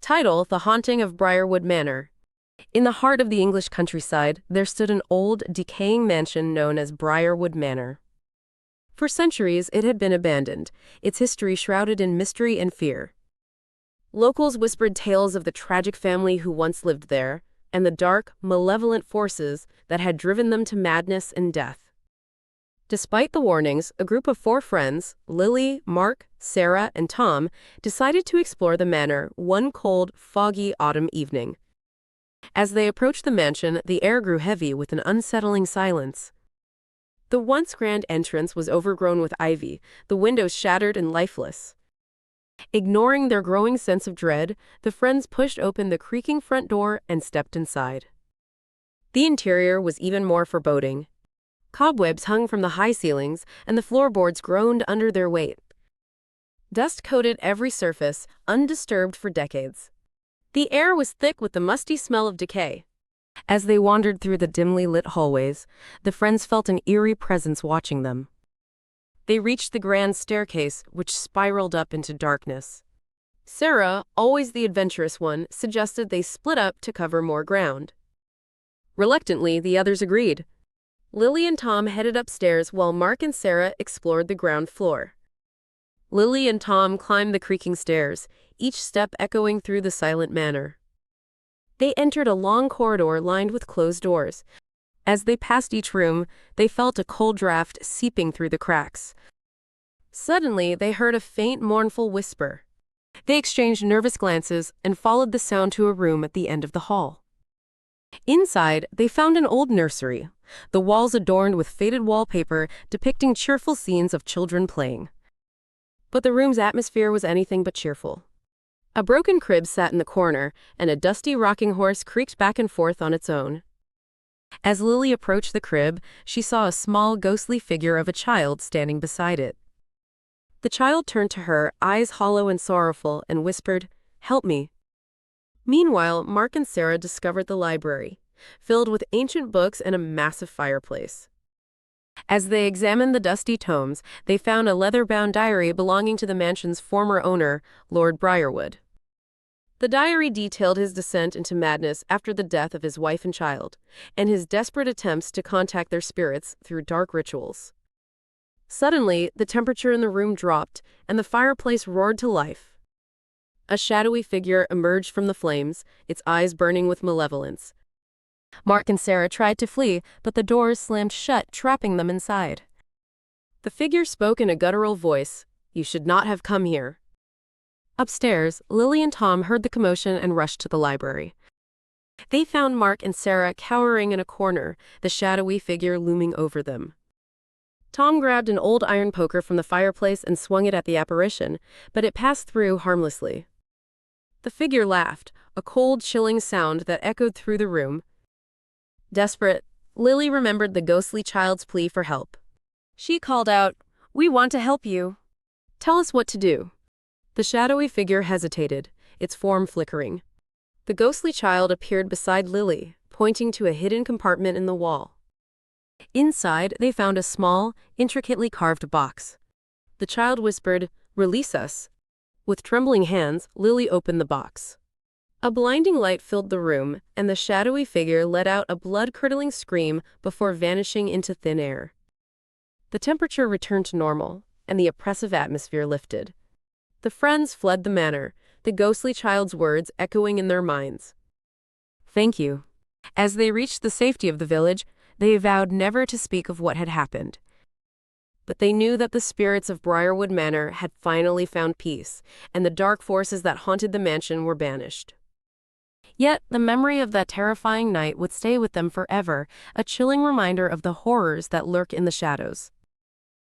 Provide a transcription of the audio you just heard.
Title: The Haunting of Briarwood Manor. In the heart of the English countryside, there stood an old, decaying mansion known as Briarwood Manor. For centuries, it had been abandoned, its history shrouded in mystery and fear. Locals whispered tales of the tragic family who once lived there, and the dark, malevolent forces that had driven them to madness and death. Despite the warnings, a group of 4 friends, Lily, Mark, Sarah, and Tom, decided to explore the manor one cold, foggy autumn evening. As they approached the mansion, the air grew heavy with an unsettling silence. The once grand entrance was overgrown with ivy, the windows shattered and lifeless. Ignoring their growing sense of dread, the friends pushed open the creaking front door and stepped inside. The interior was even more foreboding. Cobwebs hung from the high ceilings, and the floorboards groaned under their weight. Dust coated every surface, undisturbed for decades. The air was thick with the musty smell of decay. As they wandered through the dimly lit hallways, the friends felt an eerie presence watching them. They reached the grand staircase, which spiraled up into darkness. Sarah, always the adventurous one, suggested they split up to cover more ground. Reluctantly, the others agreed. Lily and Tom headed upstairs while Mark and Sarah explored the ground floor. Lily and Tom climbed the creaking stairs, each step echoing through the silent manor. They entered a long corridor lined with closed doors. As they passed each room, they felt a cold draft seeping through the cracks. Suddenly, they heard a faint, mournful whisper. They exchanged nervous glances and followed the sound to a room at the end of the hall. Inside, they found an old nursery, the walls adorned with faded wallpaper depicting cheerful scenes of children playing. But the room's atmosphere was anything but cheerful. A broken crib sat in the corner, and a dusty rocking horse creaked back and forth on its own. As Lily approached the crib, she saw a small, ghostly figure of a child standing beside it. The child turned to her, eyes hollow and sorrowful, and whispered, "Help me." Meanwhile, Mark and Sarah discovered the library, filled with ancient books and a massive fireplace. As they examined the dusty tomes, they found a leather-bound diary belonging to the mansion's former owner, Lord Briarwood. The diary detailed his descent into madness after the death of his wife and child, and his desperate attempts to contact their spirits through dark rituals. Suddenly, the temperature in the room dropped, and the fireplace roared to life. A shadowy figure emerged from the flames, its eyes burning with malevolence. Mark and Sarah tried to flee, but the doors slammed shut, trapping them inside. The figure spoke in a guttural voice, "You should not have come here." Upstairs, Lily and Tom heard the commotion and rushed to the library. They found Mark and Sarah cowering in a corner, the shadowy figure looming over them. Tom grabbed an old iron poker from the fireplace and swung it at the apparition, but it passed through harmlessly. The figure laughed, a cold, chilling sound that echoed through the room. Desperate, Lily remembered the ghostly child's plea for help. She called out, "We want to help you. Tell us what to do." The shadowy figure hesitated, its form flickering. The ghostly child appeared beside Lily, pointing to a hidden compartment in the wall. Inside, they found a small, intricately carved box. The child whispered, "Release us." With trembling hands, Lily opened the box. A blinding light filled the room, and the shadowy figure let out a blood-curdling scream before vanishing into thin air. The temperature returned to normal, and the oppressive atmosphere lifted. The friends fled the manor, the ghostly child's words echoing in their minds. "Thank you." As they reached the safety of the village, they vowed never to speak of what had happened. But they knew that the spirits of Briarwood Manor had finally found peace, and the dark forces that haunted the mansion were banished. Yet, the memory of that terrifying night would stay with them forever, a chilling reminder of the horrors that lurk in the shadows.